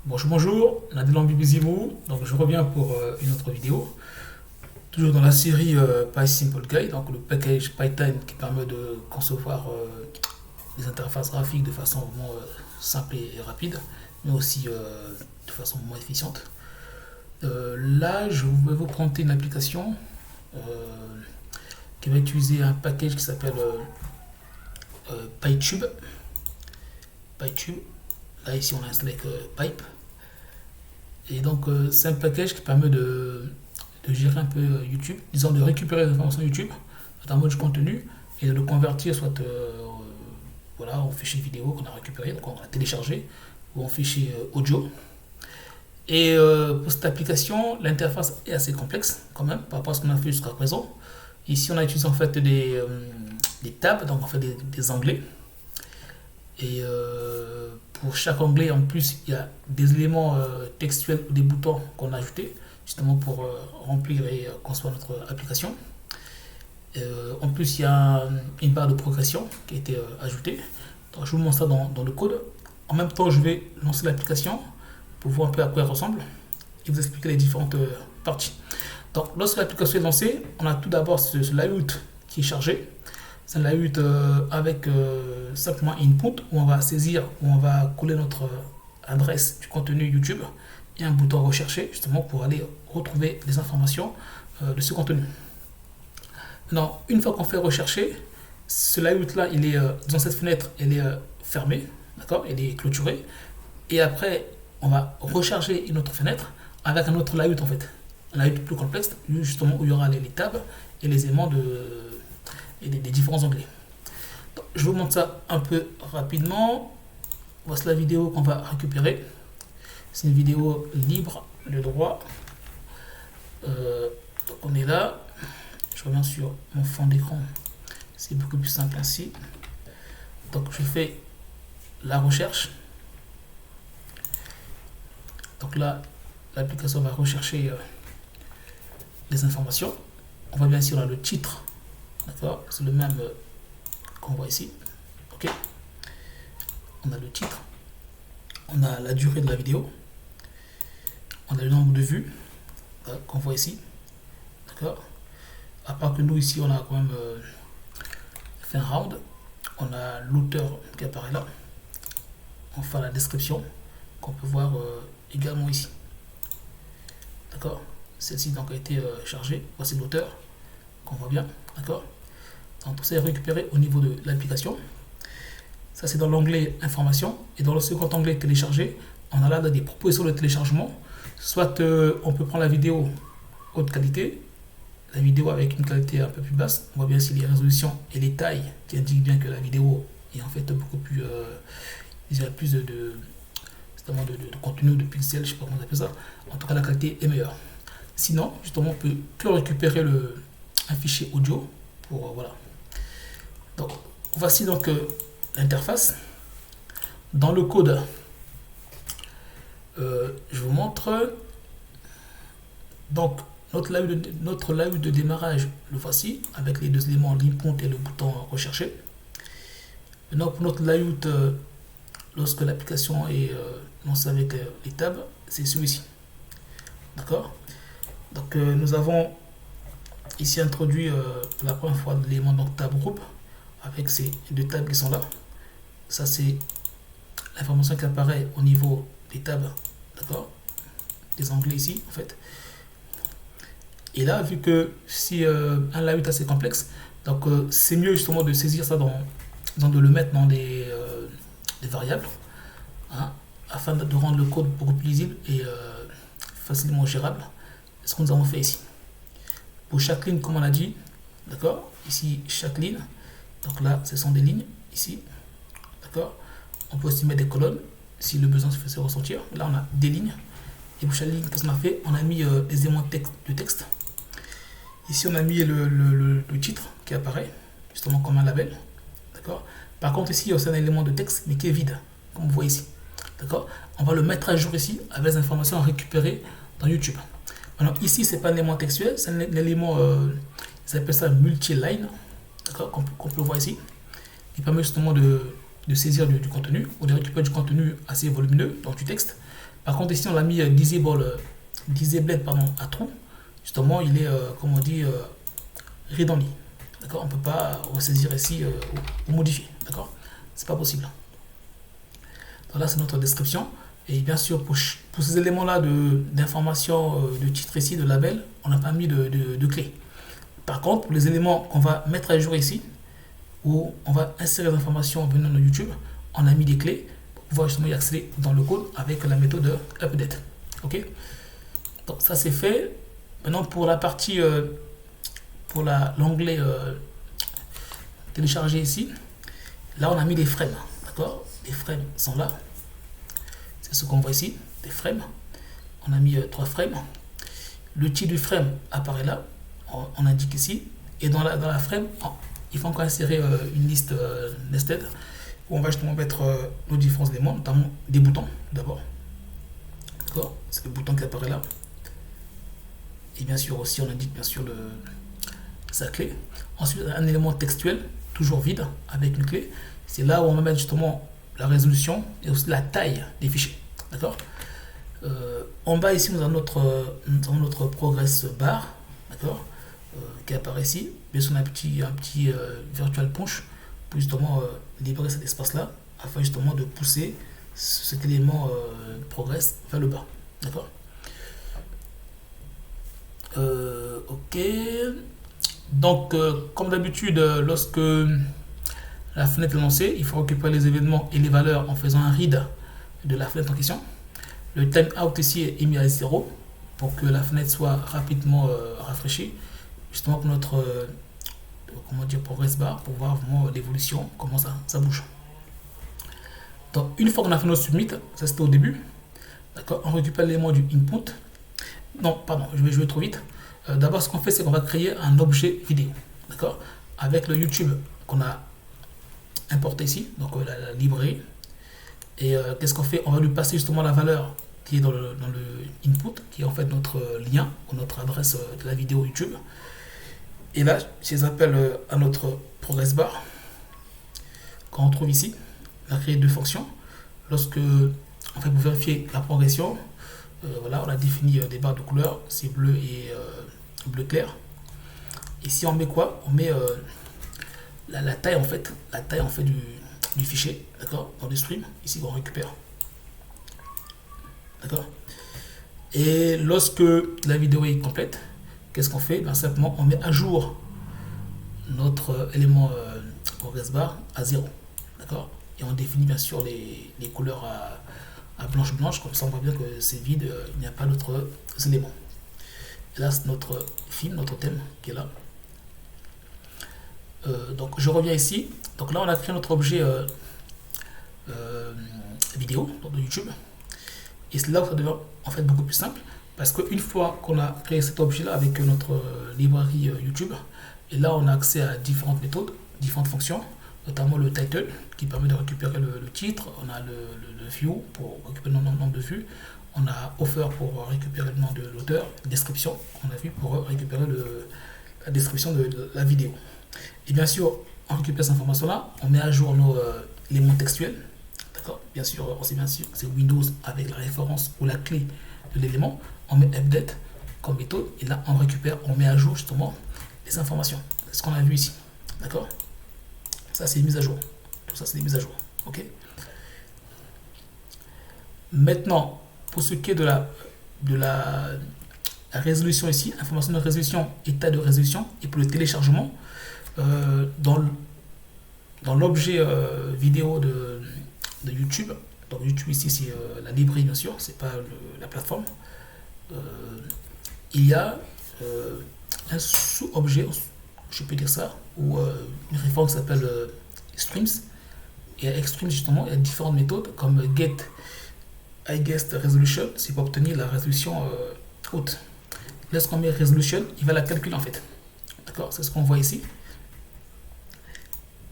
Bonjour, bonjour, Nadelan Bibizimou. Donc je reviens pour une autre vidéo. Toujours dans la série PySimple Guide, donc le package Python qui permet de concevoir des interfaces graphiques de façon vraiment simple et rapide, mais aussi de façon moins efficiente. Là, je vais vous présenter une application euh, qui va utiliser un package qui s'appelle PyTube. PyTube. Là, ici, on a installé avec Pipe. Et donc, c'est un package qui permet de gérer un peu YouTube, disons de récupérer les informations YouTube, notamment du contenu, et de le convertir soit voilà, en fichier vidéo qu'on a récupéré, donc on a téléchargé, ou en fichier audio. Et pour cette application, l'interface est assez complexe quand même par rapport à ce qu'on a fait jusqu'à présent. Ici, on a utilisé en fait des tabs, donc en fait des onglets. Et pour chaque onglet, en plus, il y a des éléments textuels ou des boutons qu'on a ajoutés, justement pour remplir et construire notre application. En plus, il y a une barre de progression qui a été ajoutée. Donc, je vous montre ça dans le code. En même temps, je vais lancer l'application pour voir un peu à quoi elle ressemble et vous expliquer les différentes parties. Donc, lorsque l'application est lancée, on a tout d'abord ce layout qui est chargé. C'est un layout avec simplement input où on va saisir, où on va coller notre adresse du contenu YouTube et un bouton rechercher justement pour aller retrouver les informations de ce contenu. Maintenant, une fois qu'on fait rechercher, ce layout là, il est dans cette fenêtre, elle est fermée, d'accord, elle est clôturée. Et après, on va recharger une autre fenêtre avec un autre layout en fait, un layout plus complexe, justement où il y aura les tabs et les éléments et des différents onglets. Donc, je vous montre ça un peu rapidement. Voici la vidéo qu'on va récupérer. C'est une vidéo libre de droit. Donc on est là. Je reviens sur mon fond d'écran. C'est beaucoup plus simple ainsi. Donc je fais la recherche. Donc là, l'application va rechercher les informations. On voit bien ici, on a le titre. D'accord, c'est le même qu'on voit ici. Ok, on a le titre, on a la durée de la vidéo, on a le nombre de vues qu'on voit ici. D'accord, à part que nous ici on a quand même fait un round, on a l'auteur qui apparaît là, enfin la description qu'on peut voir également ici. D'accord, celle-ci donc a été chargée, voici l'auteur qu'on voit bien. D'accord, donc tout ça est récupéré au niveau de l'application. Ça c'est dans l'onglet information. Et dans le second onglet télécharger, on a là des propositions de téléchargement. Soit on peut prendre la vidéo haute qualité, la vidéo avec une qualité un peu plus basse. On voit bien ici les résolutions et les tailles qui indiquent bien que la vidéo est en fait beaucoup plus il y a plus de contenu, de pixels, je sais pas comment on appelle ça. En tout cas la qualité est meilleure. Sinon justement on peut que récupérer un fichier audio pour voilà. Donc voici donc l'interface. Dans le code, je vous montre donc notre layout de démarrage, le voici avec les deux éléments, l'input et le bouton rechercher. Maintenant pour notre layout, lorsque l'application est lancée avec les tabs, c'est celui-ci. D'accord, donc nous avons ici introduit pour la première fois l'élément donc tab group avec ces deux tables qui sont là. Ça c'est l'information qui apparaît au niveau des tabs, d'accord, des onglets ici en fait. Et là vu que si un layout assez complexe, donc c'est mieux justement de saisir ça de le mettre dans des variables hein, afin de rendre le code beaucoup plus lisible et facilement gérable. C'est ce que nous avons fait ici. Pour chaque ligne, comme on a dit, d'accord, ici chaque ligne, donc là ce sont des lignes ici, d'accord, on peut aussi mettre des colonnes si le besoin se fait ressentir. Là on a des lignes et pour chaque ligne, qu'est-ce qu'on a fait, on a mis des éléments de texte. Ici on a mis le titre qui apparaît justement comme un label, d'accord. Par contre ici il y a aussi un élément de texte mais qui est vide comme vous voyez ici, d'accord. On va le mettre à jour ici avec les informations récupérées dans YouTube. Maintenant ici c'est pas un élément textuel, c'est un élément ils appellent ça multi-line, d'accord, qu'on peut voir ici, qui permet justement de de saisir du contenu ou de récupérer du contenu assez volumineux, donc du texte. Par contre, ici, on l'a mis disabled pardon, à true. Justement, il est, comme on dit, read only. D'accord. On ne peut pas ressaisir ici ou modifier. D'accord. C'est pas possible. Donc là, c'est notre description. Et bien sûr, pour ces éléments-là d'information, de titre ici, de label, on n'a pas mis de clé. Par contre, pour les éléments qu'on va mettre à jour ici, où on va insérer les informations venant de YouTube, on a mis des clés pour pouvoir justement y accéder dans le code avec la méthode update. Ok. Donc ça c'est fait. Maintenant pour la partie, pour l'onglet télécharger ici, là on a mis des frames. D'accord. Les frames sont là. C'est ce qu'on voit ici, des frames. On a mis 3 frames. Le titre du frame apparaît là. On indique ici. Et dans la frame, il faut encore insérer une liste nested où on va justement mettre nos différents éléments, notamment des boutons d'abord. D'accord. C'est le bouton qui apparaît là. Et bien sûr aussi on indique bien sûr sa clé. Ensuite un élément textuel, toujours vide, avec une clé. C'est là où on va mettre justement la résolution et aussi la taille des fichiers. D'accord. En bas ici nous avons notre progress bar. D'accord. Qui apparaît ici. Bien sûr on a un petit virtual punch pour justement libérer cet espace là afin justement de pousser cet élément progress vers le bas. D'accord. Ok. Donc comme d'habitude, lorsque la fenêtre est lancée, il faut récupérer les événements et les valeurs en faisant un read de la fenêtre en question. Le timeout ici est mis à 0 pour que la fenêtre soit rapidement rafraîchie, justement pour notre progress bar, pour voir vraiment l'évolution, comment ça bouge. Donc une fois qu'on a fait notre submit, ça c'était au début, d'accord, on récupère l'élément du input. Non, pardon, je vais jouer trop vite. D'abord, ce qu'on fait, c'est qu'on va créer un objet vidéo, d'accord, avec le YouTube qu'on a importé ici, donc la librairie. Et qu'est-ce qu'on fait? On va lui passer justement la valeur qui est dans le input, qui est en fait notre lien ou notre adresse de la vidéo YouTube. Et là, je les appelle à notre progress bar, qu'on retrouve ici. On a créé 2 fonctions. Lorsque, en fait, pour vérifier la progression, voilà, on a défini des barres de couleur, c'est bleu et bleu clair. Ici, on met quoi? On met la taille en fait, du fichier, d'accord, dans le stream. Ici, on récupère, d'accord. Et lorsque la vidéo est complète, qu'est-ce qu'on fait? Ben, simplement, on met à jour notre élément progress bar à 0, d'accord. Et on définit bien sûr les couleurs à blanche, comme ça on voit bien que c'est vide, il n'y a pas d'autres éléments. Et là c'est notre film, notre thème qui est là. Donc je reviens ici. Donc là on a créé notre objet vidéo de YouTube. Et c'est là où ça devient en fait beaucoup plus simple. Parce qu'une fois qu'on a créé cet objet là avec notre librairie YouTube, et là on a accès à différentes méthodes, différentes fonctions, notamment le title qui permet de récupérer le titre, on a le view pour récupérer le nombre de vues, on a offer pour récupérer le nom de l'auteur, description, on a vu pour récupérer la description de la vidéo. Et bien sûr, on récupère cette information là, on met à jour nos éléments textuels, d'accord. Bien sûr, c'est Windows avec la référence ou la clé de l'élément, on met update comme méthode, et là on récupère, on met à jour justement les informations, c'est ce qu'on a vu ici, d'accord. Ça c'est les mises à jour, tout ça c'est des mises à jour, ok. Maintenant, pour ce qui est de la résolution ici, information de résolution, état de résolution, et pour le téléchargement, dans l'objet vidéo de YouTube, donc YouTube ici c'est la librairie bien sûr, c'est pas la plateforme, il y a un sous-objet, je peux dire ça, ou une réforme qui s'appelle Streams. Et avec Streams justement, il y a différentes méthodes comme get highest resolution, c'est pour obtenir la résolution haute. Lorsqu'on met resolution, il va la calculer en fait. D'accord, c'est ce qu'on voit ici.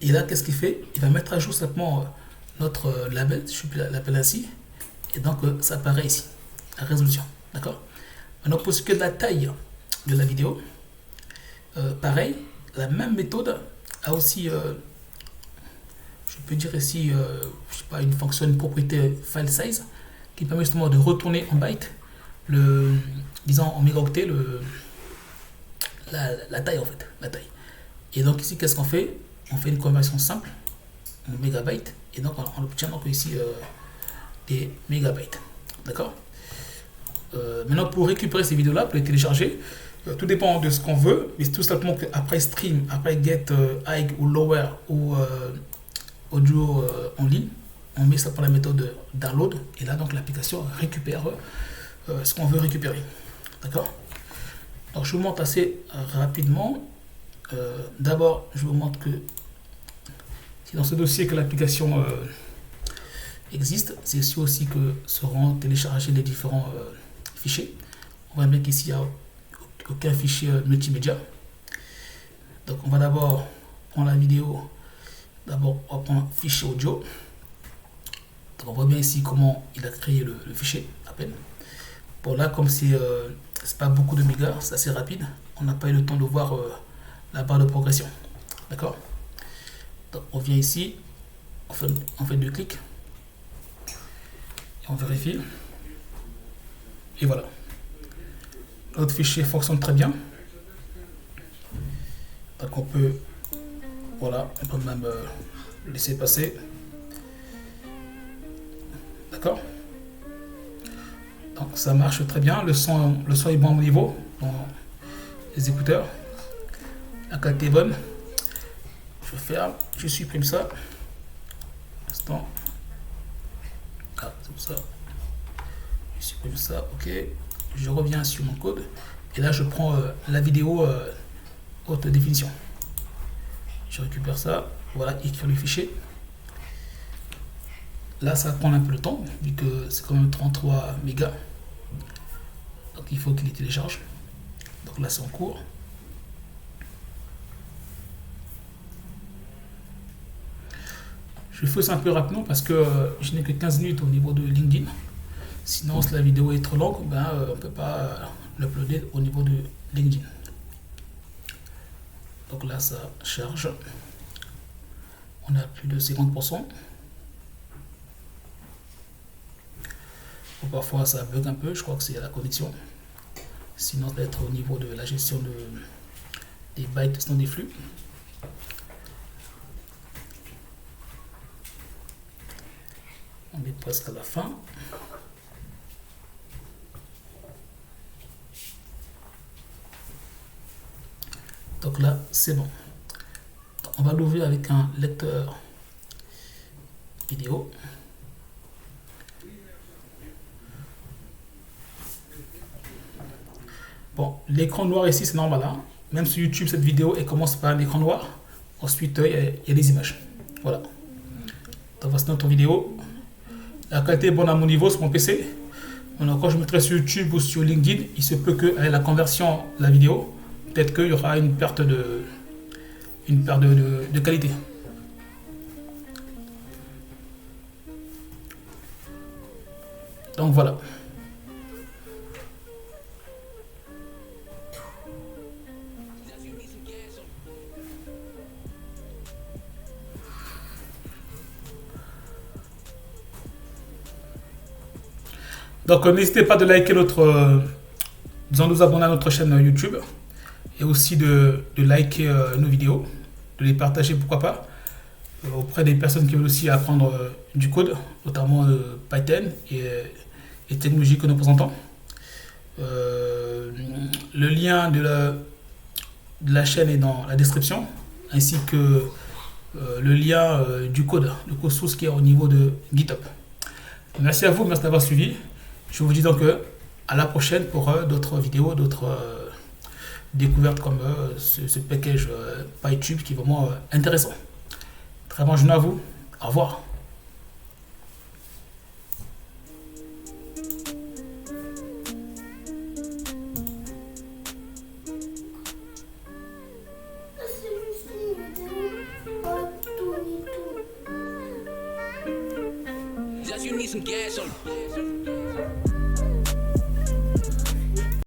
Et là, qu'est-ce qu'il fait? Il va mettre à jour simplement notre label, je peux l'appeler ainsi. Et donc, ça apparaît ici, la résolution. D'accord. Maintenant, pour ce qui est de la taille de la vidéo, pareil, la même méthode a aussi, je peux dire ici, je sais pas, une fonction, une propriété file size qui permet justement de retourner en byte disons en mégaoctets la taille en fait, la taille. Et donc ici, qu'est-ce qu'on fait? On fait une conversion simple en mégabytes et donc on obtient donc ici des mégabytes. D'accord. Maintenant, pour récupérer ces vidéos-là, pour les télécharger, tout dépend de ce qu'on veut, mais c'est tout simplement qu'après stream, après get high ou lower ou audio only, on met ça par la méthode de download et là donc l'application récupère ce qu'on veut récupérer. D'accord. Donc je vous montre assez rapidement. D'abord, je vous montre que c'est dans ce dossier que l'application existe. C'est ici aussi que seront téléchargés les différents fichiers. On voit bien qu'ici il n'y a aucun fichier multimédia. Donc on va d'abord prendre la vidéo. D'abord on va prendre un fichier audio. Donc on voit bien ici comment il a créé le fichier à peine. Bon là comme c'est pas beaucoup de mégas, c'est assez rapide. On n'a pas eu le temps de voir la barre de progression. D'accord. Donc on vient ici, on fait deux clics et on vérifie. Et voilà. Notre fichier fonctionne très bien. Donc on peut, voilà, on peut même le laisser passer. D'accord. Donc ça marche très bien. Le son est bon au niveau dans les écouteurs. La qualité est bonne. Je ferme, je supprime ça. Instant. Ah, c'est pour ça. Je supprime ça, ok. Je reviens sur mon code. Et là, je prends la vidéo haute définition. Je récupère ça. Voilà, écrire le fichier. Là, ça prend un peu le temps, vu que c'est quand même 33 mégas. Donc, il faut qu'il les télécharge. Donc là, c'est en cours. Je fais ça un peu rapidement parce que je n'ai que 15 minutes au niveau de LinkedIn. Sinon, si la vidéo est trop longue, on ne peut pas l'uploader au niveau de LinkedIn. Donc là, ça charge. On a plus de 50%. Ou parfois, ça bug un peu. Je crois que c'est la connexion. Sinon, ça va être au niveau de la gestion des bytes, sinon des flux. On est presque à la fin. Donc là, c'est bon. On va l'ouvrir avec un lecteur vidéo. Bon, l'écran noir ici, c'est normal. Hein. Même sur YouTube, cette vidéo, elle commence par un écran noir. Ensuite, il y a des images. Voilà. Donc, voici notre vidéo. La qualité est bonne à mon niveau sur mon PC. Maintenant, quand je mettrai sur YouTube ou sur LinkedIn, il se peut qu'avec la conversion de la vidéo, peut-être qu'il y aura une perte de qualité. Donc voilà. Donc n'hésitez pas de liker de nous abonner à notre chaîne YouTube et aussi de liker nos vidéos, de les partager pourquoi pas auprès des personnes qui veulent aussi apprendre du code, notamment Python et technologies que nous présentons. Le lien de la chaîne est dans la description, ainsi que le lien du code, le code source qui est au niveau de GitHub. Merci à vous, merci d'avoir suivi. Je vous dis donc à la prochaine pour d'autres vidéos, d'autres découvertes comme ce package PyTube qui est vraiment intéressant. Très bonne journée à vous. Au revoir. Just you need some gas on.